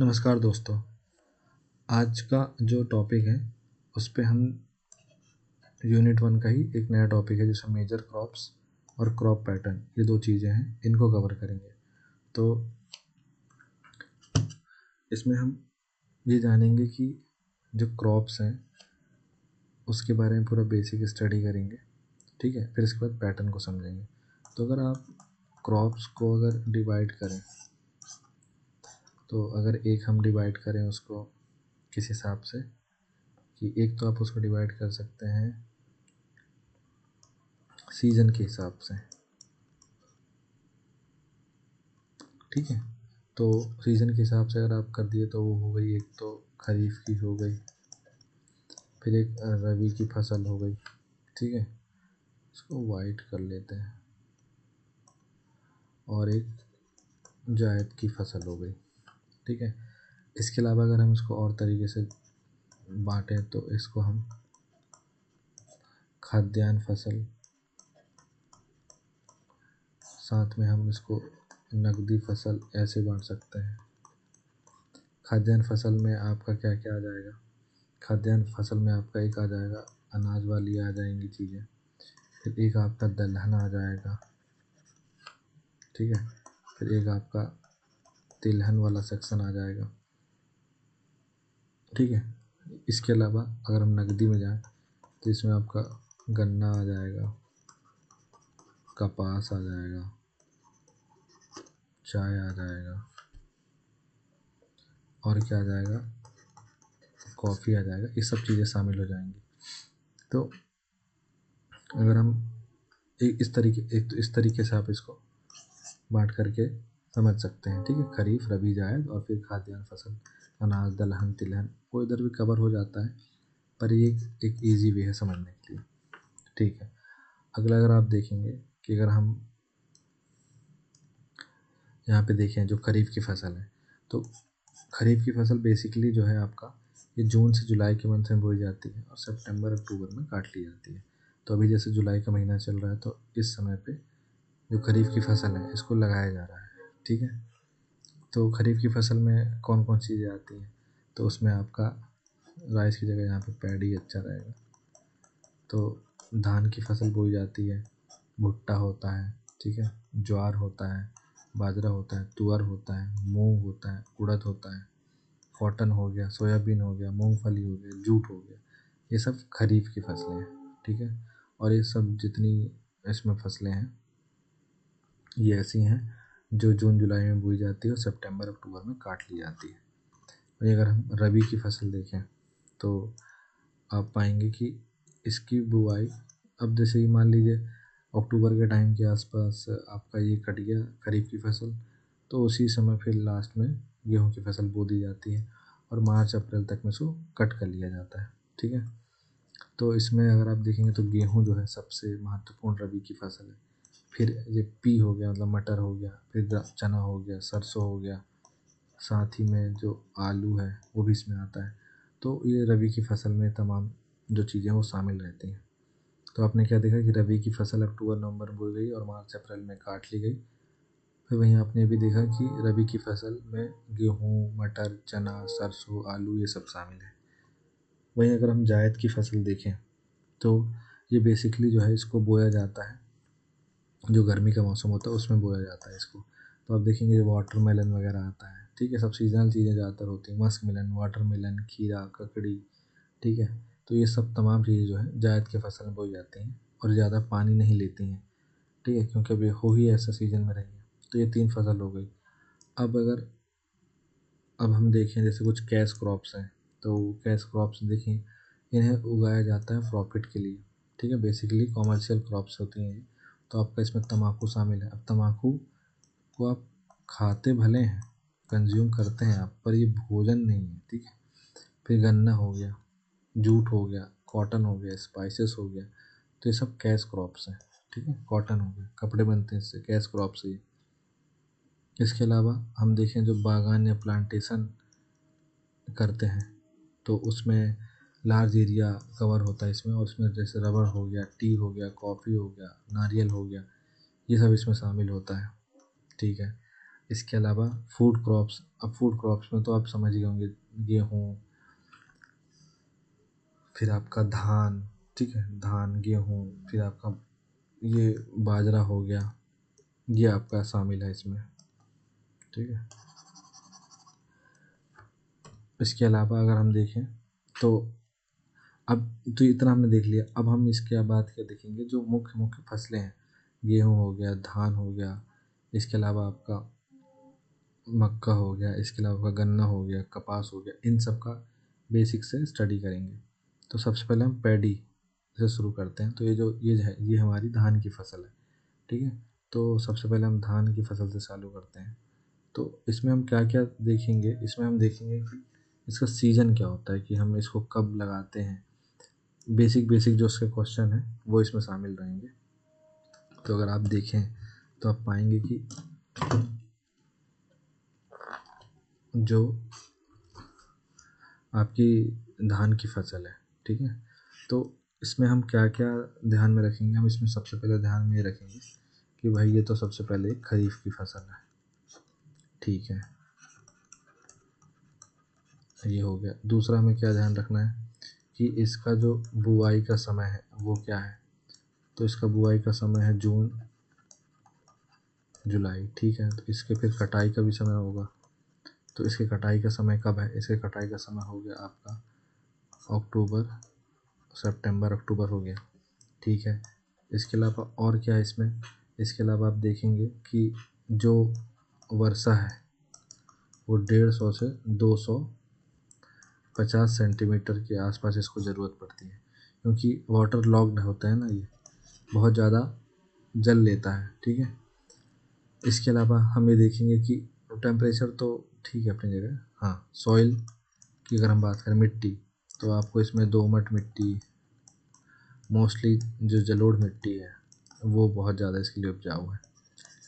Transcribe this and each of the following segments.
नमस्कार दोस्तों। आज का जो टॉपिक है उस पे हम यूनिट 1 का ही एक नया टॉपिक है जिसमें मेजर क्रॉप्स और क्रॉप पैटर्न, ये दो चीज़ें हैं, इनको कवर करेंगे। तो इसमें हम ये जानेंगे कि जो क्रॉप्स हैं उसके बारे में पूरा बेसिक स्टडी करेंगे, ठीक है। फिर इसके बाद पैटर्न को समझेंगे। तो अगर आप क्रॉप्स को अगर डिवाइड करें, तो अगर एक हम डिवाइड करें उसको किस हिसाब से, कि एक तो आप उसको डिवाइड कर सकते हैं सीजन के हिसाब से, ठीक है। तो सीज़न के हिसाब से अगर आप कर दिए तो वो हो गई, एक तो खरीफ की हो गई, फिर एक रबी की फसल हो गई, ठीक है। इसको वाइट कर लेते हैं, और एक जायद की फसल हो गई, ठीक है। इसके अलावा अगर हम इसको और तरीके से बांटें तो इसको हम खाद्यान्न फसल, साथ में हम इसको नकदी फसल ऐसे बांट सकते हैं। खाद्यान्न फसल में आपका क्या क्या आ जाएगा? खाद्यान्न फसल में आपका एक आ जाएगा अनाज वाली आ जाएंगी चीज़ें, फिर एक आपका दलहन आ जाएगा, ठीक है। फिर एक आपका तिलहन वाला सेक्शन आ जाएगा, ठीक है। इसके अलावा अगर हम नकदी में जाएं तो इसमें आपका गन्ना आ जाएगा, कपास आ जाएगा, चाय आ जाएगा, और क्या आ जाएगा, कॉफ़ी आ जाएगा। ये सब चीज़ें शामिल हो जाएंगी। तो अगर हम इस तरीके से आप इसको बांट करके समझ सकते हैं, ठीक है। खरीफ, रबी, जायद, और फिर खाद्यान्न फसल, अनाज, दलहन, तिलहन, वो इधर भी कवर हो जाता है, पर ये एक इजी वे है समझने के लिए, ठीक है। अगला अगर आप देखेंगे कि अगर हम यहाँ पे देखें जो खरीफ की फसल है, तो खरीफ की फसल बेसिकली जो है आपका ये जून से जुलाई के मंथ में बोई जाती है और सितंबर अक्टूबर में काट ली जाती है। तो अभी जैसे जुलाई का महीना चल रहा है, तो इस समय पे जो खरीफ की फसल है इसको लगाया जा रहा है, ठीक है। तो खरीफ की फसल में कौन कौन सी चीज़ें आती हैं? तो उसमें आपका राइस की जगह यहाँ पे पैडी अच्छा रहेगा। तो धान की फसल बोई जाती है, भुट्टा होता है, ठीक है, ज्वार होता है, बाजरा होता है, तुअर होता है, मूंग होता है, उड़द होता है, कॉटन हो गया, सोयाबीन हो गया, मूंगफली हो गया, जूट हो गया। ये सब खरीफ की फसलें हैं, ठीक है। और ये सब जितनी इसमें फसलें हैं ये ऐसी हैं जो जून जुलाई में बोई जाती है और सितंबर अक्टूबर में काट ली जाती है। वहीं अगर हम रबी की फसल देखें तो आप पाएंगे कि इसकी बुआई, अब जैसे ही मान लीजिए अक्टूबर के टाइम के आसपास आपका ये कट गया खरीफ की फसल, तो उसी समय फिर लास्ट में गेहूं की फसल बो दी जाती है और मार्च अप्रैल तक में इसको कट कर लिया जाता है, ठीक है। तो इसमें अगर आप देखेंगे तो गेहूं जो है सबसे महत्वपूर्ण रबी की फसल है। फिर ये पी हो गया, मतलब मटर हो गया, फिर चना हो गया, सरसों हो गया, साथ ही में जो आलू है वो भी इसमें आता है। तो ये रबी की फसल में तमाम जो चीज़ें वो शामिल रहती हैं। तो आपने क्या देखा कि रबी की फसल अक्टूबर नवंबर में बोई गई और मार्च अप्रैल में काट ली गई। फिर वहीं आपने भी देखा कि रबी की फसल में गेहूँ, मटर, चना, सरसों, आलू ये सब शामिल है। वहीं अगर हम जायद की फसल देखें तो ये बेसिकली जो है इसको बोया जाता है, जो गर्मी का मौसम होता है उसमें बोया जाता है इसको। तो आप देखेंगे जो वाटरमेलन वगैरह आता है, ठीक है, सब सीजनल चीज़ें ज़्यादातर होती हैं, मस्क मिलन, वाटरमेलन, खीरा, ककड़ी, ठीक है। तो ये सब तमाम चीज़ें जो है जायद के फसल में बोई जाती हैं और ज़्यादा पानी नहीं लेती हैं, ठीक है, क्योंकि अभी हो ही ऐसा सीज़न में रही है। तो ये 3 फसल हो गई। अब हम देखें जैसे कुछ कैश क्रॉप्स हैं, तो कैश क्रॉप्स देखें, इन्हें उगाया जाता है प्रॉफिट के लिए, ठीक है, बेसिकली कॉमर्शियल क्रॉप्स होती हैं ये। तो आपका इसमें तम्बाकू शामिल है। अब तम्बाकू को आप खाते भले हैं, कंज्यूम करते हैं आप, पर ये भोजन नहीं है, ठीक है। फिर गन्ना हो गया, जूट हो गया, कॉटन हो गया, स्पाइसेस हो गया, तो ये सब कैश क्रॉप्स हैं, ठीक है। कॉटन हो गया, कपड़े बनते हैं इससे, कैश क्रॉप्स है ये। इसके अलावा हम देखें जो बागान या प्लांटेशन करते हैं तो उसमें लार्ज एरिया कवर होता है इसमें, और उसमें जैसे रबर हो गया, टी हो गया, कॉफ़ी हो गया, नारियल हो गया, ये सब इसमें शामिल होता है, ठीक है। इसके अलावा फूड क्रॉप्स, अब फूड क्रॉप्स में तो आप समझ गए होंगे, गेहूँ, फिर आपका धान, ठीक है, धान, गेहूँ, फिर आपका ये बाजरा हो गया, ये आपका शामिल है इसमें, ठीक है। इसके अलावा अगर हम देखें तो अब तो इतना हमने देख लिया, अब हम इसके बाद क्या देखेंगे, जो मुख्य मुख्य फसलें हैं, गेहूँ हो गया, धान हो गया, इसके अलावा आपका मक्का हो गया, इसके अलावा आपका गन्ना हो गया, कपास हो गया, इन सब का बेसिक से स्टडी करेंगे। तो सबसे पहले हम पैडी से शुरू करते हैं। तो ये है, ये हमारी धान की फसल है, ठीक है। तो सबसे पहले हम धान की फसल से चालू करते हैं। तो इसमें हम क्या क्या देखेंगे, इसमें हम देखेंगे कि इसका सीज़न क्या होता है, कि हम इसको कब लगाते हैं, बेसिक बेसिक जो उसके क्वेश्चन हैं वो इसमें शामिल रहेंगे। तो अगर आप देखें तो आप पाएंगे कि जो आपकी धान की फसल है, ठीक है, तो इसमें हम क्या क्या ध्यान में रखेंगे, हम इसमें सबसे पहले ध्यान में ये रखेंगे कि भाई ये तो सबसे पहले खरीफ की फसल है, ठीक है, ये हो गया। दूसरा हमें क्या ध्यान रखना है कि इसका जो बुआई का समय है वो क्या है। तो इसका बुआई का समय है जून जुलाई, ठीक है। तो इसके फिर कटाई का भी समय होगा। तो इसके कटाई का समय कब है, इसके कटाई का समय हो गया आपका अक्टूबर, सितंबर अक्टूबर हो गया, ठीक है। इसके अलावा और क्या है इसमें, इसके अलावा आप देखेंगे कि जो वर्षा है वो 150 से 250 सेंटीमीटर के आसपास इसको ज़रूरत पड़ती है, क्योंकि वाटर लॉग्ड होता है ना, ये बहुत ज़्यादा जल लेता है, ठीक है। इसके अलावा हम ये देखेंगे कि टेम्परेचर तो ठीक है अपनी जगह, हाँ, सॉइल की अगर हम बात करें, मिट्टी, तो आपको इसमें दोमट मिट्टी, मोस्टली जो जलोढ़ मिट्टी है वो बहुत ज़्यादा इसके लिए उपजाऊ है,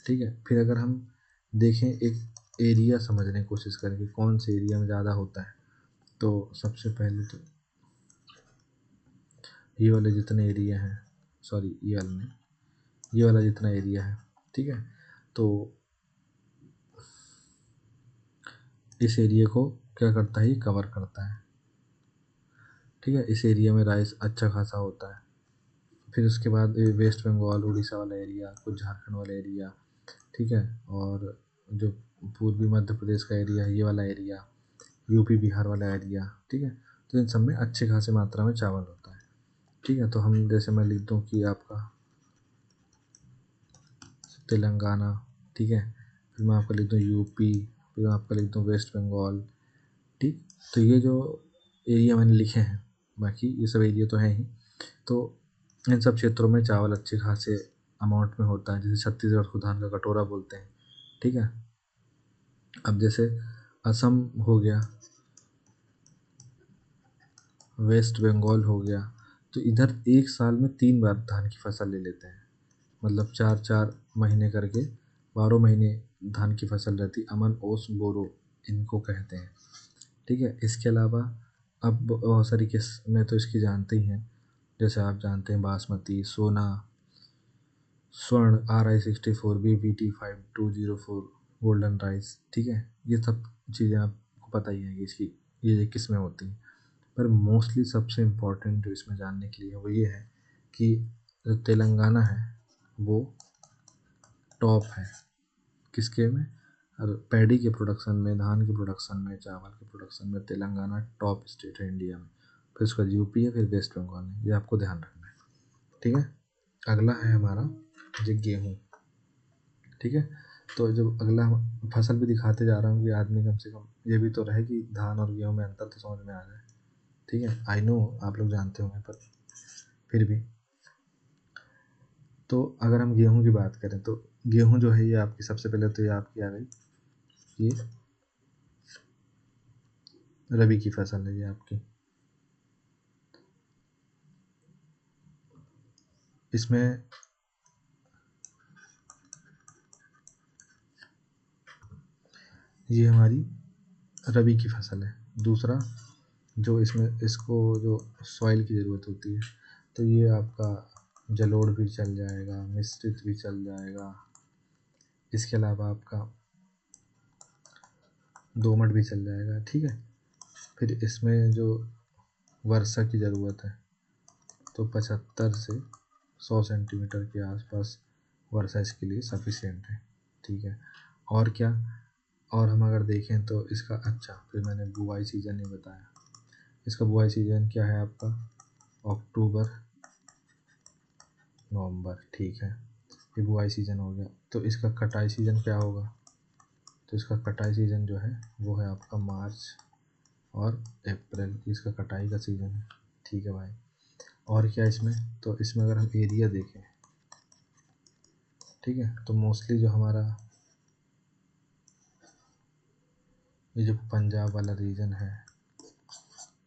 ठीक है। फिर अगर हम देखें, एक एरिया समझने की कोशिश करें कि कौन से एरिया में ज़्यादा होता है, तो सबसे पहले तो ये वाले जितने एरिया हैं, सॉरी ये वाला नहीं, ये वाला जितना एरिया है, ठीक है, तो इस एरिया को क्या करता है, ये कवर करता है, ठीक है। इस एरिया में राइस अच्छा खासा होता है। फिर उसके बाद वेस्ट बंगाल, उड़ीसा वाला एरिया, कुछ झारखंड वाला एरिया, ठीक है, और जो पूर्वी मध्य प्रदेश का एरिया है, ये वाला एरिया, यूपी बिहार वाला एरिया, ठीक है। तो इन सब में अच्छे खासे मात्रा में चावल होता है, ठीक है। तो हम जैसे मैं लिख दूँ कि आपका तेलंगाना, ठीक है, फिर मैं आपका लिख दूँ यूपी, फिर मैं आपका लिख दूँ वेस्ट बंगाल, ठीक। तो ये जो एरिया मैंने लिखे हैं, बाकी ये सब एरिया तो हैं ही, तो इन सब क्षेत्रों में चावल अच्छे खासे अमाउंट में होता है, जैसे छत्तीसगढ़ को धान का कटोरा बोलते हैं, ठीक है। अब जैसे असम हो गया, वेस्ट बंगाल हो गया, तो इधर एक साल में 3 बार धान की फसल ले लेते हैं, मतलब 4-4 महीने करके 12 महीने धान की फसल रहती, अमन, ओस, बोरो इनको कहते हैं, ठीक है। इसके अलावा अब बहुत सारी किस्में तो इसकी जानते ही हैं, जैसे आप जानते हैं बासमती, सोना, स्वर्ण, RI 64, BBT 5204, गोल्डन राइस, ठीक है। ये सब चीज़ें आपको पता ही है कि इसकी ये किस्में होती हैं। पर मोस्टली सबसे इम्पोर्टेंट जो इसमें जानने के लिए वो ये है कि जो तेलंगाना है वो टॉप है किसके में, और पैडी के प्रोडक्शन में, धान के प्रोडक्शन में, चावल के प्रोडक्शन में तेलंगाना टॉप स्टेट है इंडिया में। फिर उसका यूपी है, फिर वेस्ट बंगाल है, ये आपको ध्यान रखना है, ठीक है। अगला है हमारा जो गेहूँ, ठीक है। तो जब अगला फसल भी दिखाते जा रहा हूँ कि आदमी कम से कम ये भी तो रहे कि धान और गेहूँ में अंतर तो समझ में आ जाए, ठीक है। आई नो आप लोग जानते होंगे, पर फिर भी। तो अगर हम गेहूँ की बात करें तो गेहूँ जो है ये आपकी सबसे पहले तो ये आपकी आ गई, ये रबी की फसल है ये आपकी। इसमें ये हमारी रबी की फसल है। दूसरा जो इसमें इसको जो सॉइल की ज़रूरत होती है, तो ये आपका जलोढ़ भी चल जाएगा, मिश्रित भी चल जाएगा। इसके अलावा आपका दोमट भी चल जाएगा, ठीक है। फिर इसमें जो वर्षा की ज़रूरत है तो 75 से 100 सेंटीमीटर के आसपास वर्षा इसके लिए सफिशिएंट है, ठीक है। और क्या, और हम अगर देखें तो इसका, अच्छा फिर मैंने बुआई सीज़न नहीं बताया। इसका बुआई सीज़न क्या है आपका, अक्टूबर नवंबर, ठीक है। ये बुआई सीज़न हो गया। तो इसका कटाई सीज़न क्या होगा, तो इसका कटाई सीज़न जो है वो है आपका मार्च और अप्रैल, इसका कटाई का सीज़न है, ठीक है भाई। और क्या इसमें, तो इसमें अगर हम एरिया देखें, ठीक है, तो मोस्टली जो हमारा ये जो पंजाब वाला रीजन है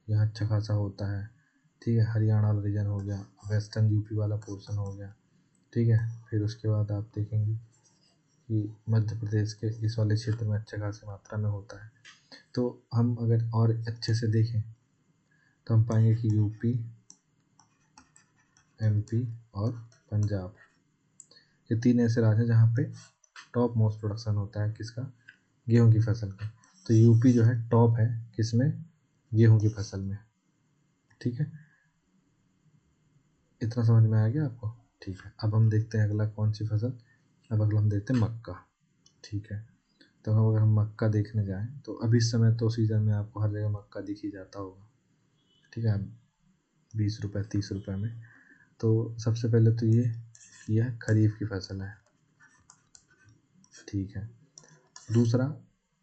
यहाँ अच्छा खासा होता है, ठीक है। हरियाणा वाला रीजन हो गया, वेस्टर्न यूपी वाला पोर्शन हो गया, ठीक है। फिर उसके बाद आप देखेंगे कि मध्य प्रदेश के इस वाले क्षेत्र में अच्छा खासी मात्रा में होता है। तो हम अगर और अच्छे से देखें तो हम पाएंगे कि यूपी, एमपी और पंजाब, ये 3 ऐसे राज्य हैं जहाँ पे टॉप मोस्ट प्रोडक्शन होता है किसका, गेहूं की फसल का। तो यूपी जो है टॉप है किसमें, गेहूं की फसल में, ठीक है। इतना समझ में आ गया आपको, ठीक है। अब हम देखते हैं अगला कौन सी फसल, अब अगला हम देखते हैं मक्का, ठीक है। तो अगर हम मक्का देखने जाएं तो अभी इस समय तो सीज़न में आपको हर जगह मक्का दिख ही जाता होगा, ठीक है, 20 रुपये 30 रुपये में। तो सबसे पहले तो ये है खरीफ की फसल है, ठीक है। दूसरा,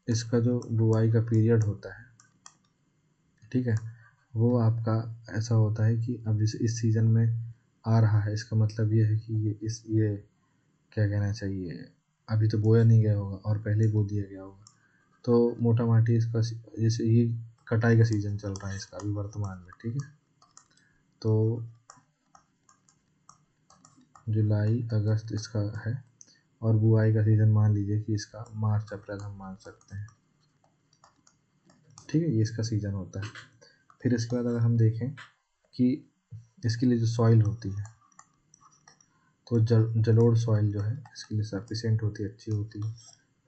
इसका जो बुआई का पीरियड होता है, ठीक है, वो आपका ऐसा होता है कि अब जैसे इस सीज़न में आ रहा है, इसका मतलब ये है कि ये क्या कहना चाहिए, अभी तो बोया नहीं गया होगा और पहले बो दिया गया होगा। तो मोटा माटी इसका जैसे ये कटाई का सीज़न चल रहा है इसका अभी वर्तमान में, ठीक है। तो जुलाई अगस्त इसका है और बुआई का सीज़न मान लीजिए कि इसका मार्च अप्रैल हम मान सकते हैं, ठीक है, ये इसका सीज़न होता है। फिर इसके बाद अगर हम देखें कि इसके लिए जो सॉइल होती है तो जलोढ़ सॉइल जो है इसके लिए सफिशिएंट होती है, अच्छी होती है।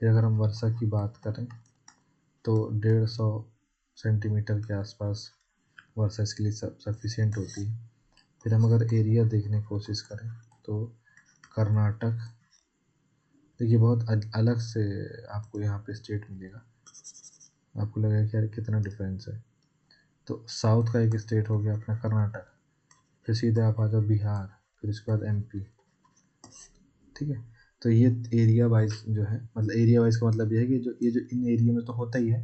फिर अगर हम वर्षा की बात करें तो 150 सेंटीमीटर के आसपास वर्षा इसके लिए सफिशिएंट होती है। फिर हम अगर एरिया देखने की कोशिश करें तो कर्नाटक, देखिए बहुत अलग से आपको यहाँ पे स्टेट मिलेगा, आपको लगेगा कि यार कितना डिफरेंस है। तो साउथ का एक स्टेट हो गया अपना कर्नाटक, फिर सीधे आप आ जाओ बिहार, फिर उसके बाद एमपी, ठीक है। तो ये एरिया वाइज जो है, मतलब एरिया वाइज का मतलब ये है कि जो इन एरिया में तो होता ही है,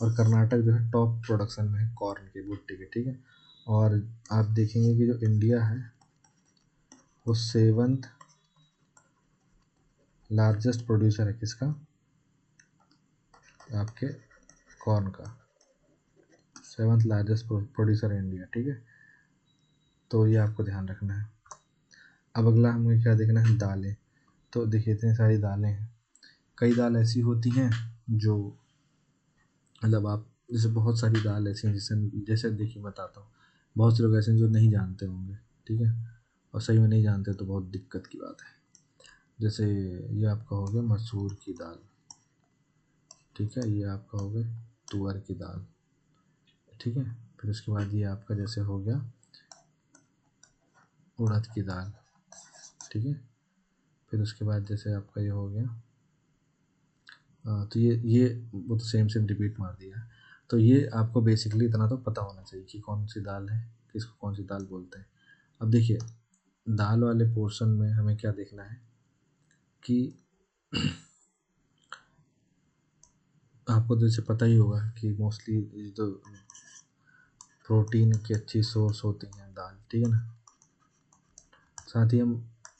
और कर्नाटक जो है टॉप प्रोडक्शन में है कॉर्न के, भुट्टे के, ठीक है। और आप देखेंगे कि जो इंडिया है वो 7th लार्जेस्ट प्रोड्यूसर है किसका, आपके कॉर्न का 7th लार्जेस्ट प्रोड्यूसर है इंडिया, ठीक है। तो ये आपको ध्यान रखना है। अब अगला हमें क्या देखना है, दालें। तो देखिए इतनी सारी दालें हैं, कई दाल ऐसी होती हैं जो, मतलब आप जैसे बहुत सारी दाल ऐसी हैं जैसे जैसे देखिए बताता हूँ, बहुत से लोग ऐसे हैं जो नहीं जानते होंगे, ठीक है, और सही में नहीं जानते तो बहुत दिक्कत की बात है। जैसे ये आपका हो गया मसूर की दाल, ठीक है, ये आपका हो गया तुअर की दाल, ठीक है। फिर उसके बाद ये आपका जैसे हो गया उड़द की दाल, ठीक है। फिर उसके बाद जैसे आपका ये हो गया तो ये वो तो सेम सेम रिपीट मार दिया। तो ये आपको बेसिकली इतना तो पता होना चाहिए कि कौन सी दाल है, किसको कौन सी दाल बोलते हैं। अब देखिए दाल वाले पोर्शन में हमें क्या देखना है कि आपको तो जैसे पता ही होगा कि मोस्टली जो प्रोटीन की अच्छी सोर्स होती हैं दाल, ठीक है ना। साथ ही हम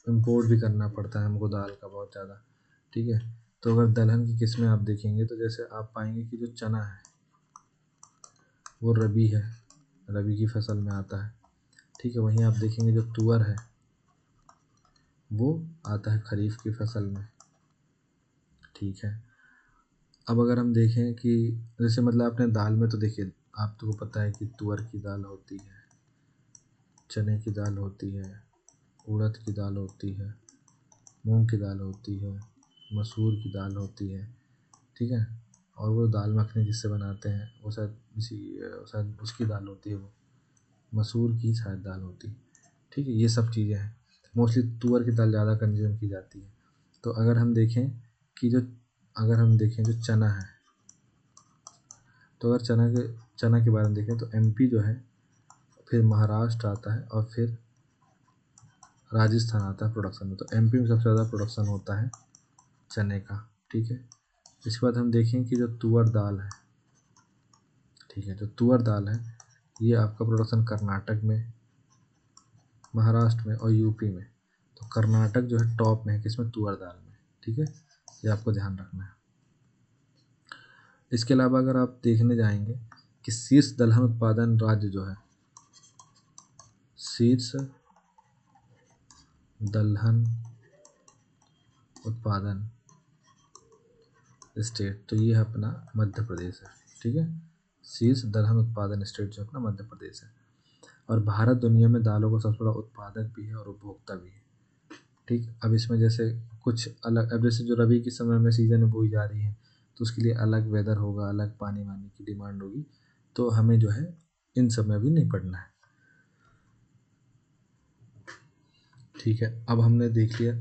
इम्पोर्ट भी करना पड़ता है हमको दाल का बहुत ज़्यादा, ठीक है। तो अगर दलहन की किस्में आप देखेंगे तो जैसे आप पाएंगे कि जो चना है वो रबी है, रबी की फसल में आता है, ठीक है। वहीं आप देखेंगे जो तुअर है वो आता है खरीफ की फसल में, ठीक है। अब अगर हम देखें कि जैसे मतलब आपने दाल में तो देखिए आपको पता है कि तुअर की दाल होती है, चने की दाल होती है, उड़द की दाल होती है, मूंग की दाल होती है, मसूर की दाल होती है, ठीक है। और वो दाल मखनी जिससे बनाते हैं वो शायद उसकी दाल होती है, वो मसूर की शायद दाल होती है। ठीक है, ये सब चीज़ें हैं। मोस्टली तुअर की दाल ज़्यादा कंज्यूम की जाती है। तो अगर हम देखें जो चना है, तो अगर चना के बारे में देखें तो एमपी जो है, फिर महाराष्ट्र आता है और फिर राजस्थान आता है प्रोडक्शन में। तो एमपी में सबसे ज़्यादा प्रोडक्शन होता है चने का। ठीक है, इसके बाद हम देखें कि जो तुअर दाल है, ठीक है, जो तुअर दाल है ये आपका प्रोडक्शन कर्नाटक में, महाराष्ट्र में और यूपी में। तो कर्नाटक जो है टॉप में है किसमें, तुअर दाल में। ठीक है, ये आपको ध्यान रखना है। इसके अलावा अगर आप देखने जाएंगे कि शीर्ष दलहन उत्पादन राज्य जो है, शीर्ष दलहन उत्पादन स्टेट, तो ये है अपना मध्य प्रदेश है। ठीक है, शीर्ष दलहन उत्पादन स्टेट जो अपना मध्य प्रदेश है। और भारत दुनिया में दालों का सबसे बड़ा उत्पादक भी है और उपभोक्ता भी है। ठीक, अब इसमें जैसे कुछ अलग, अब जैसे जो रबी के समय में सीजन में बोई जा रही है तो उसके लिए अलग वेदर होगा, अलग पानी वानी की डिमांड होगी, तो हमें जो है इन सब में भी नहीं पड़ना है। ठीक है, अब हमने देख लिया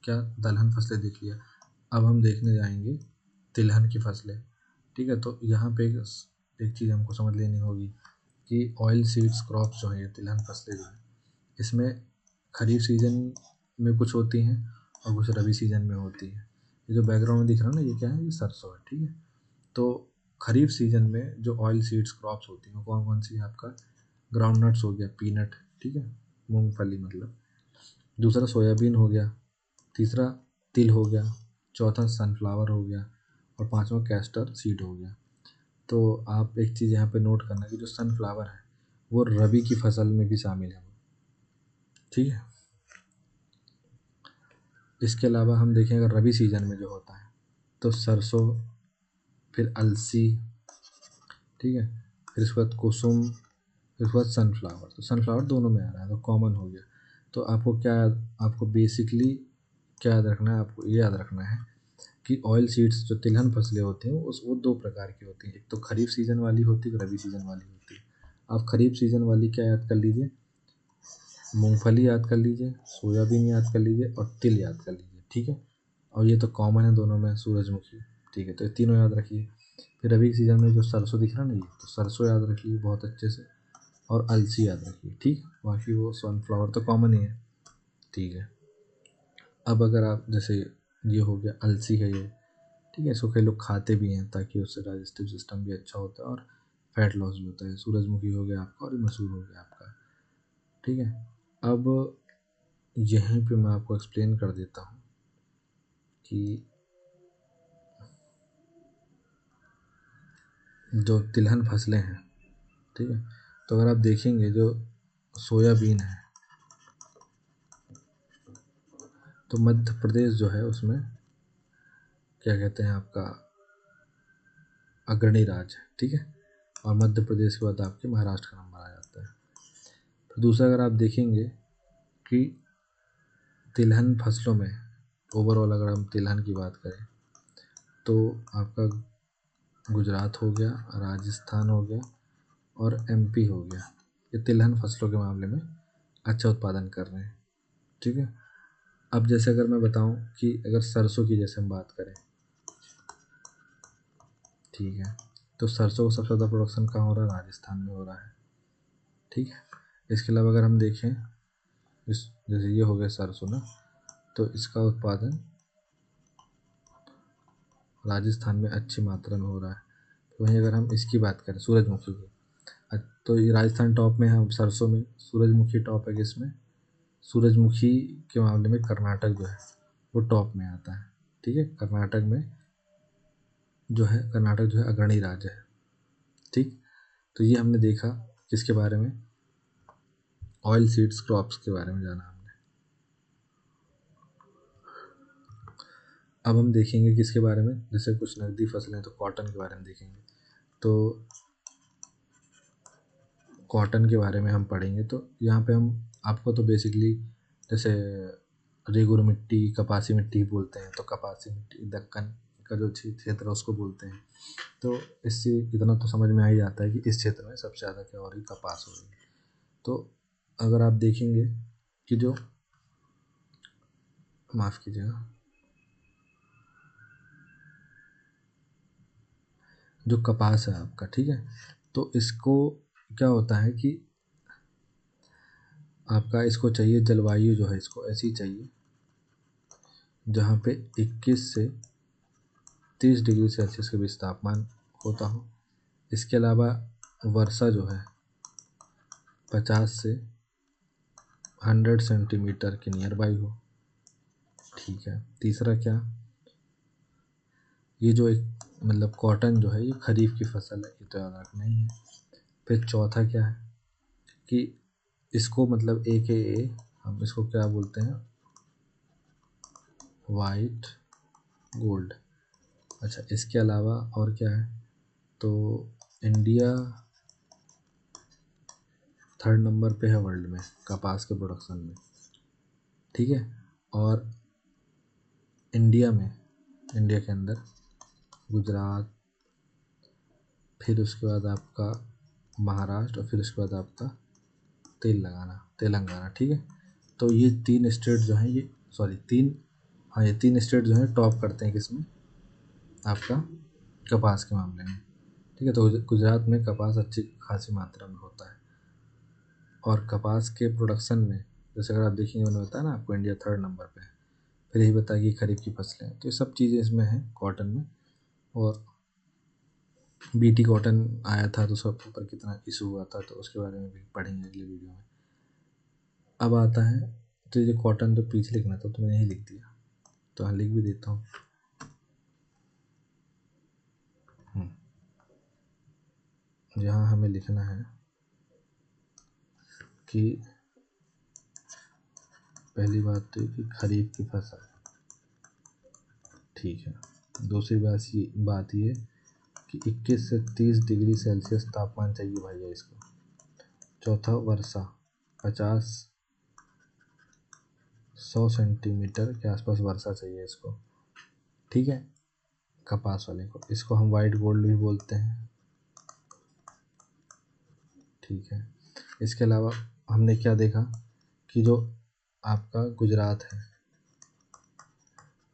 क्या, दलहन फसलें देख लिया। अब हम देखने जाएंगे तिलहन की फसलें। ठीक है, तो यहाँ पे एक चीज़ हमको समझ लेनी होगी कि ऑयल सीड्स क्रॉप्स जो है, ये तिलहन फसलें जो है, इसमें खरीफ सीजन में कुछ होती हैं और कुछ रबी सीजन में होती है। ये जो बैकग्राउंड में दिख रहा है ना, ये क्या है, ये सरसों है। ठीक है, तो खरीफ सीजन में जो ऑयल सीड्स क्रॉप्स होती हैं वो कौन कौन सी है, आपका ग्राउंड नट्स हो गया, पीनट, ठीक है, मूंगफली मतलब, दूसरा सोयाबीन हो गया, तीसरा तिल हो गया, चौथा सनफ्लावर हो गया और पांचवा कैस्टर सीड हो गया। तो आप एक चीज़ यहाँ पे नोट करना कि जो सनफ्लावर है वो रबी की फसल में भी शामिल है। ठीक है, इसके अलावा हम देखें अगर रबी सीजन में जो होता है तो सरसों, फिर अलसी, ठीक है, फिर उसके बाद कुसुम, फिर उसके बाद सनफ्लावर। तो सनफ्लावर दोनों में आ रहा है तो कॉमन हो गया। तो आपको बेसिकली क्या याद रखना है, आपको ये याद रखना है कि ऑयल सीड्स जो तिलहन फसलें होती हैं वो दो प्रकार की होती हैं। एक तो खरीफ सीजन वाली होती है, एक रबी सीजन वाली होती है। आप खरीफ सीजन वाली क्या याद कर लीजिए, मूंगफली याद कर लीजिए, सोयाबीन याद कर लीजिए और तिल याद कर लीजिए। ठीक है, और ये तो कॉमन है दोनों में, सूरजमुखी। ठीक है, तो ये तीनों याद रखिए। फिर रबी सीजन में जो सरसों दिख रहा है ना, ये तो सरसों याद रखिए बहुत अच्छे से, और अलसी याद रखिए। ठीक, बाकी वो सनफ्लावर तो कॉमन ही है। ठीक है, अब अगर आप जैसे ये हो गया अलसी है ये, ठीक है, इसको कई लोग खाते भी हैं ताकि उससे डाइजेस्टिव सिस्टम भी अच्छा होता है और फैट लॉस भी होता है। सूरजमुखी हो गया आपका और मसूर हो गया आपका। ठीक है, अब यहीं पे मैं आपको एक्सप्लेन कर देता हूँ कि जो तिलहन फसलें हैं, ठीक है, तो अगर आप देखेंगे जो सोयाबीन है तो मध्य प्रदेश जो है उसमें क्या कहते हैं आपका अग्रणी राज्य है। ठीक है, और मध्य प्रदेश के बाद आपके महाराष्ट्र का नंबर आ जाता है। तो दूसरा अगर आप देखेंगे कि तिलहन फसलों में ओवरऑल अगर हम तिलहन की बात करें तो आपका गुजरात हो गया, राजस्थान हो गया और एमपी हो गया, ये तिलहन फसलों के मामले में अच्छा उत्पादन कर रहे हैं। ठीक है, अब जैसे अगर मैं बताऊं कि अगर सरसों की जैसे हम बात करें, ठीक है, तो सरसों का सबसे ज़्यादा प्रोडक्शन कहाँ हो रहा है, राजस्थान में हो रहा है। ठीक है, इसके अलावा अगर हम देखें इस जैसे ये हो गया सरसों ना, तो इसका उत्पादन राजस्थान में अच्छी मात्रा में हो रहा है। तो वहीं अगर हम इसकी बात करें सूरजमुखी की, तो ये राजस्थान टॉप में है सरसों में, सूरजमुखी टॉप है किसमें, सूरजमुखी के मामले में कर्नाटक जो है वो टॉप में आता है। ठीक है, कर्नाटक जो है अग्रणी राज्य है। ठीक, तो ये हमने देखा किसके बारे में, ऑयल सीड्स क्रॉप्स के बारे में जाना हमने। अब हम देखेंगे किसके बारे में, जैसे कुछ नकदी फसलें, तो कॉटन के बारे में देखेंगे। तो कॉटन के बारे में हम पढ़ेंगे तो यहाँ पे हम आपको तो बेसिकली जैसे रेगुर मिट्टी, कपासी मिट्टी बोलते हैं, तो कपासी मिट्टी, दक्कन का जो क्षेत्र है उसको बोलते हैं। तो इससे इतना तो समझ में आ ही जाता है कि इस क्षेत्र में सबसे ज़्यादा क्या हो रही, कपास हो रही है। तो अगर आप देखेंगे कि जो, माफ़ कीजिएगा, जो कपास है आपका, ठीक है, तो इसको क्या होता है कि आपका इसको चाहिए जलवायु जो है इसको ऐसी चाहिए जहाँ पे 21 से 30 डिग्री सेल्सियस के बीच तापमान होता हो। इसके अलावा वर्षा जो है 50 से 100 सेंटीमीटर के नियर बाई हो, ठीक है। तीसरा क्या, ये जो एक मतलब कॉटन जो है ये खरीफ की फसल है, ये तो याद रखना ही है। फिर चौथा क्या है कि इसको मतलब AKA हम इसको क्या बोलते हैं, वाइट गोल्ड। अच्छा, इसके अलावा और क्या है, तो इंडिया 3rd नंबर पे है वर्ल्ड में कपास के प्रोडक्शन में, ठीक है। और इंडिया के अंदर गुजरात, फिर उसके बाद आपका महाराष्ट्र और फिर उसके बाद आपका तेलंगाना, ठीक है। तो ये 3 स्टेट जो हैं, ये ये 3 स्टेट जो हैं टॉप करते हैं किसमें, आपका कपास के मामले में, ठीक है। तो गुजरात में कपास अच्छी खासी मात्रा में होता है। और कपास के प्रोडक्शन में जैसे अगर आप देखेंगे, मैंने बताया ना आपको इंडिया 3rd नंबर पे है। फिर यही बताया कि खरीफ की फसलें हैं, तो ये सब चीज़ें इसमें हैं कॉटन में। और BT कॉटन आया था तो सब ऊपर कितना इशू हुआ था, तो उसके बारे में भी पढ़ेंगे अगले वीडियो में। अब आता है, तो ये कॉटन तो पीछे लिखना था तो मैंने यही लिख दिया, तो हाँ लिख भी देता हूँ। यहाँ हमें लिखना है कि पहली बात तो कि खरीफ की फसल, ठीक है। दूसरी बात ये कि 21 से 30 डिग्री सेल्सियस तापमान चाहिए भैया इसको। चौथा, वर्षा 50-100 सेंटीमीटर के आसपास वर्षा चाहिए इसको, ठीक है, कपास वाले को। इसको हम वाइट गोल्ड भी बोलते हैं, ठीक है। इसके अलावा हमने क्या देखा कि जो आपका गुजरात है,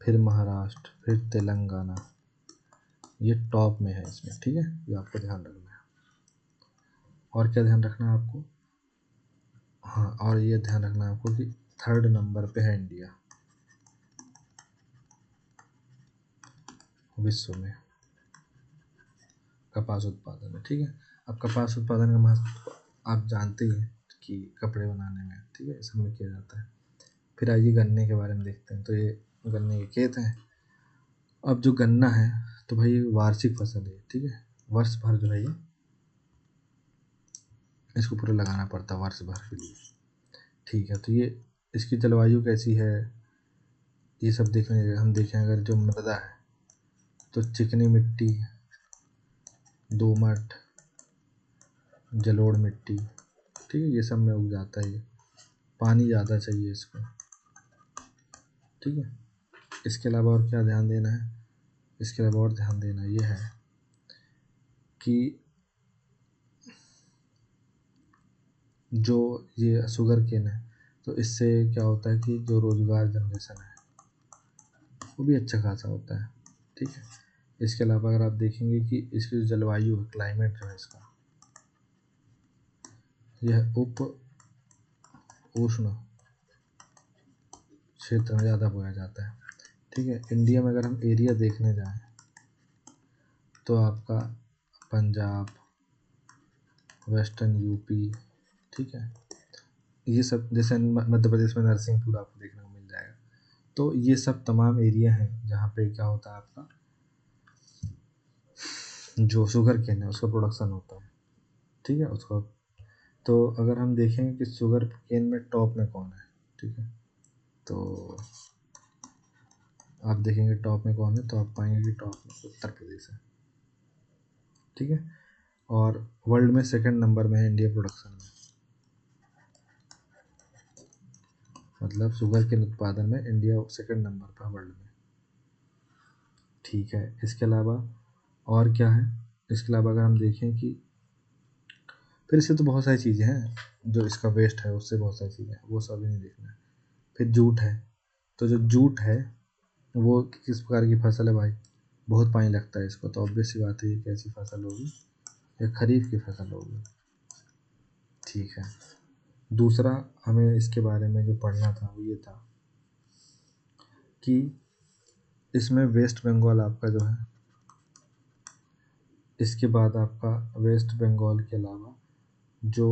फिर महाराष्ट्र, फिर तेलंगाना, ये टॉप में है इसमें, ठीक है। ये आपको ध्यान रखना है। और क्या ध्यान रखना है आपको, हाँ, और ये ध्यान रखना है आपको कि 3rd नंबर पे है इंडिया विश्व में कपास उत्पादन में, ठीक है। अब कपास उत्पादन का महत्व आप जानते ही हैं कि कपड़े बनाने में, ठीक है, सब में किया जाता है। फिर आइए गन्ने के बारे में देखते हैं। तो ये गन्ने के खेत हैं। अब जो गन्ना है तो भाई वार्षिक फसल है, ठीक है, वर्ष भर जो है ये इसको पूरा लगाना पड़ता है वर्ष भर के लिए, ठीक है। तो ये इसकी जलवायु कैसी है ये सब देखने हम देखें, अगर जो मृदा है तो चिकनी मिट्टी, दोमट, जलोढ़ मिट्टी, ठीक है, ये सब में उग जाता है ये। पानी ज़्यादा चाहिए इसको, ठीक है। इसके अलावा और क्या ध्यान देना है, इसके अलावा और ध्यान देना ये है कि जो ये शुगर केन है तो इससे क्या होता है कि जो रोज़गार जनरेशन है वो भी अच्छा खासा होता है, ठीक है। इसके अलावा अगर आप देखेंगे कि इसकी जो जलवायु है, क्लाइमेट जो है इसका, यह उप उष्ण क्षेत्र में ज़्यादा बोया जाता है, ठीक है। इंडिया में अगर हम एरिया देखने जाएं तो आपका पंजाब, वेस्टर्न यूपी, ठीक है, ये सब, जैसे मध्य प्रदेश में नरसिंहपुर आपको देखने को मिल जाएगा। तो ये सब तमाम एरिया हैं जहाँ पे क्या होता है, आपका जो शुगर केन है उसका प्रोडक्शन होता है, ठीक है, उसका। तो अगर हम देखेंगे कि शुगर केन में टॉप में कौन है, ठीक है, तो आप देखेंगे टॉप में कौन है तो आप पाएंगे कि टॉप में उत्तर प्रदेश है, ठीक है। और वर्ल्ड में 2nd नंबर में है इंडिया प्रोडक्शन में, मतलब शुगर केन उत्पादन में इंडिया 2nd नंबर पर वर्ल्ड में, ठीक है। इसके अलावा और क्या है, इसके अलावा अगर हम देखें कि फिर इससे तो बहुत सारी चीज़ें हैं, जो इसका वेस्ट है उससे बहुत सारी चीज़ें हैं, वो सब ही नहीं देखना है। फिर जूट है, तो जो जूट है वो किस प्रकार की फसल है भाई, बहुत पानी लगता है इसको, तो ऑब्वियस सी बात है ये कैसी फसल होगी, ये खरीफ की फसल होगी। ठीक है। दूसरा हमें इसके बारे में जो पढ़ना था वो ये था कि इसमें वेस्ट बंगाल आपका जो है, इसके बाद आपका वेस्ट बंगाल के अलावा जो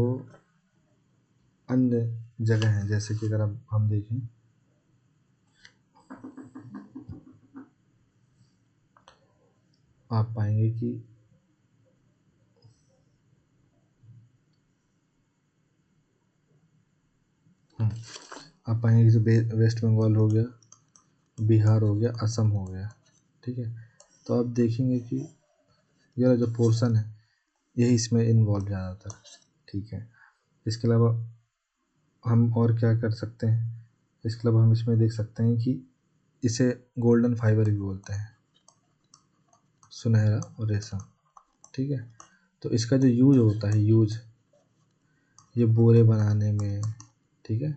अन्य जगह हैं, जैसे कि अगर अब हम देखें आप पाएंगे कि आप पाएंगे कि जो वेस्ट बंगाल हो गया, बिहार हो गया, असम हो गया। ठीक है। तो आप देखेंगे कि यह जो पोर्शन है यही इसमें इन्वॉल्व ज़्यादातर। ठीक है। इसके अलावा हम और क्या कर सकते हैं, इसके अलावा हम इसमें देख सकते हैं कि इसे गोल्डन फाइबर भी बोलते हैं, सुनहरा और रेशम। ठीक है। तो इसका जो यूज होता है, ये बोरे बनाने में, ठीक है,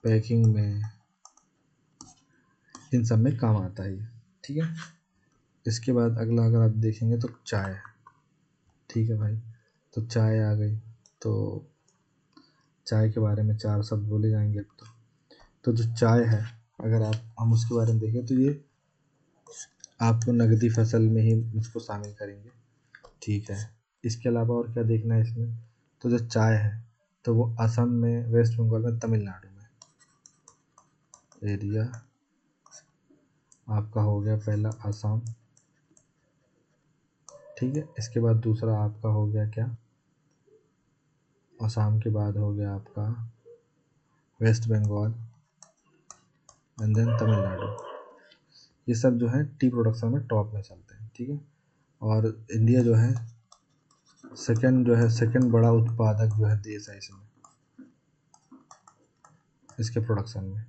पैकिंग में, इन सब में काम आता है ये। ठीक है। इसके बाद अगला अगर आप देखेंगे तो चाय है। ठीक है भाई, तो चाय आ गई, तो चाय के बारे में 4 शब्द बोले जाएंगे अब तो जो चाय है अगर हम उसके बारे में देखें तो ये आपको नगदी फसल में ही इसको शामिल करेंगे। ठीक है। इसके अलावा और क्या देखना है इसमें, तो जो चाय है तो वो असम में, वेस्ट बंगाल में, तमिलनाडु में एरिया आपका हो गया पहला असम। ठीक है। इसके बाद दूसरा आपका हो गया क्या, असम के बाद हो गया आपका वेस्ट बंगाल एंड देन तमिलनाडु। ये सब जो है टी प्रोडक्शन में टॉप में चलते हैं। ठीक है। और इंडिया जो है सेकंड बड़ा उत्पादक जो है देश है इसमें, इसके प्रोडक्शन में।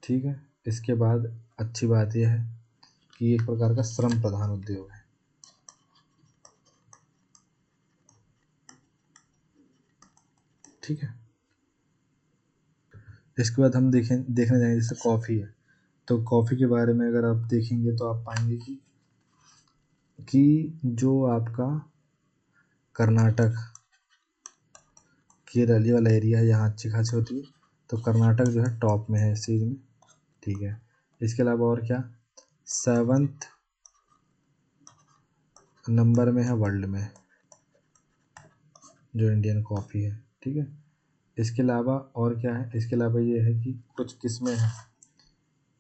ठीक है। इसके बाद अच्छी बात यह है कि एक प्रकार का श्रम प्रधान उद्योग है। ठीक है। इसके बाद हम देखने जाएंगे जैसे कॉफ़ी है, तो कॉफ़ी के बारे में अगर आप देखेंगे तो आप पाएंगे कि जो आपका कर्नाटक, केरल ये वाला एरिया है यहाँ अच्छी खासी होती है, तो कर्नाटक जो है टॉप में है इस चीज़ में। ठीक है। इसके अलावा और क्या, 7th नंबर में है वर्ल्ड में जो इंडियन कॉफ़ी है। ठीक है। इसके अलावा और क्या है, इसके अलावा ये है कि कुछ किस्में हैं।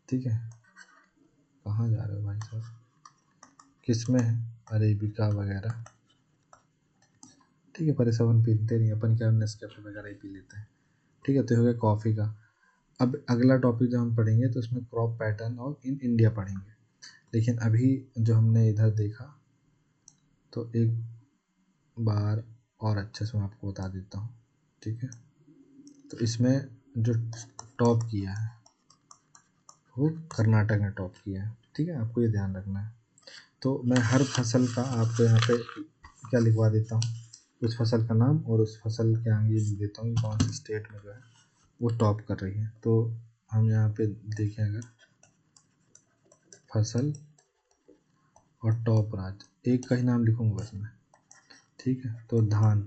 ठीक है। कहाँ जा रहे हो भाई साहब, किस्में हैं अरेबिका वगैरह। ठीक है। पर ये सब अपन पीते नहीं, अपन क्या नेस्कैफे वगैरह ही पी लेते हैं। ठीक है। तो हो गया कॉफ़ी का। अब अगला टॉपिक जो हम पढ़ेंगे तो उसमें क्रॉप पैटर्न और इन इंडिया पढ़ेंगे, लेकिन अभी जो हमने इधर देखा तो एक बार और अच्छे से मैं आपको बता देता हूँ। ठीक है। तो इसमें जो टॉप किया है वो कर्नाटक ने टॉप किया है। ठीक है। आपको ये ध्यान रखना है। तो मैं हर फसल का आपको यहाँ पे क्या लिखवा देता हूँ, उस फसल का नाम और उस फसल के आगे लिख देता हूँ कि कौन सी स्टेट में जो है वो टॉप कर रही है। तो हम यहाँ पे देखें अगर फसल और टॉप राज्य, एक का ही नाम लिखूंगा बस मैं। ठीक है। तो धान,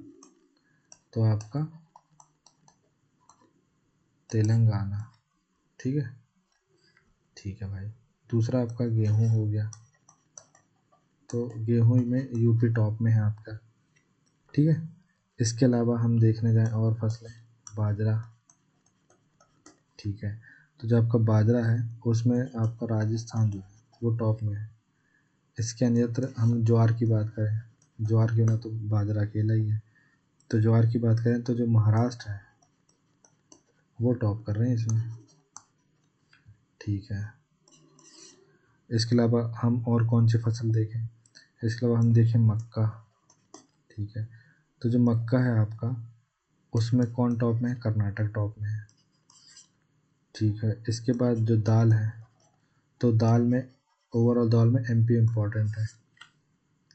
तो आपका तेलंगाना। ठीक है। ठीक है भाई। दूसरा आपका गेहूं हो गया, तो गेहूं में यूपी टॉप में है आपका। ठीक है। इसके अलावा हम देखने जाएं और फसलें, बाजरा। ठीक है। तो जो आपका बाजरा है उसमें आपका राजस्थान जो है वो टॉप में है। इसके अन्यत्र हम ज्वार की बात करें, ज्वार के बिना तो बाजरा अकेला ही है, तो ज्वार की बात करें तो जो महाराष्ट्र है वो टॉप कर रहे हैं इसमें। ठीक है। इसके अलावा हम और कौन सी फसल देखें, इसके अलावा हम देखें मक्का। ठीक है। तो जो मक्का है आपका उसमें कौन टॉप में है, कर्नाटक टॉप में है। ठीक है। इसके बाद जो दाल है, तो दाल में ओवरऑल दाल में एमपी इम्पॉर्टेंट है,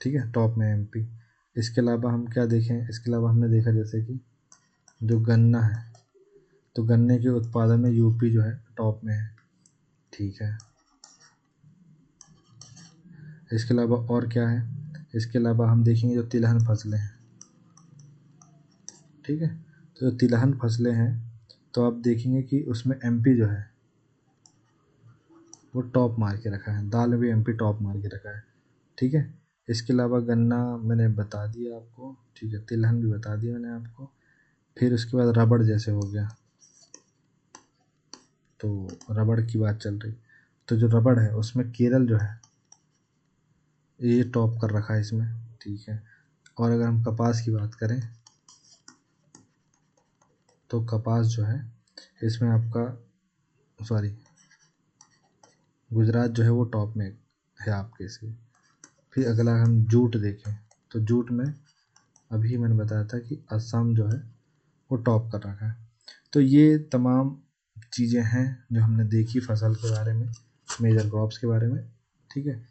ठीक है, टॉप में एमपी। इसके अलावा हम क्या देखें, इसके अलावा हमने देखा जैसे कि जो गन्ना है, तो गन्ने के उत्पादन में यूपी जो है टॉप में है, ठीक है। इसके अलावा और क्या है, इसके अलावा हम देखेंगे जो तिलहन फसलें हैं, ठीक है। तो जो तिलहन फसलें हैं तो आप देखेंगे कि उसमें एमपी जो है वो टॉप मार के रखा है, दाल में भी एमपी टॉप मार के रखा है, ठीक है। इसके अलावा गन्ना मैंने बता दिया आपको, ठीक है, तिलहन भी बता दिया मैंने आपको। फिर उसके बाद रबड़ जैसे हो गया, तो रबड़ की बात चल रही, तो जो रबड़ है उसमें केरल जो है ये टॉप कर रखा है इसमें, ठीक है। और अगर हम कपास की बात करें तो कपास जो है इसमें आपका, सॉरी, गुजरात जो है वो टॉप में है आपके इसके। फिर अगला हम जूट देखें तो जूट में अभी मैंने बताया था कि असम जो है वो टॉप कर रखा है। तो ये तमाम चीज़ें हैं जो हमने देखी फसल के बारे में, मेजर क्रॉप्स के बारे में, ठीक है।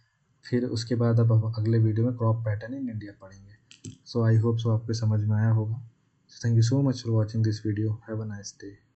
फिर उसके बाद अब हम अगले वीडियो में क्रॉप पैटर्न इन इंडिया पढ़ेंगे। सो आई होप सो आपको समझ में आया होगा। Thank you so much for watching this video. Have a nice day.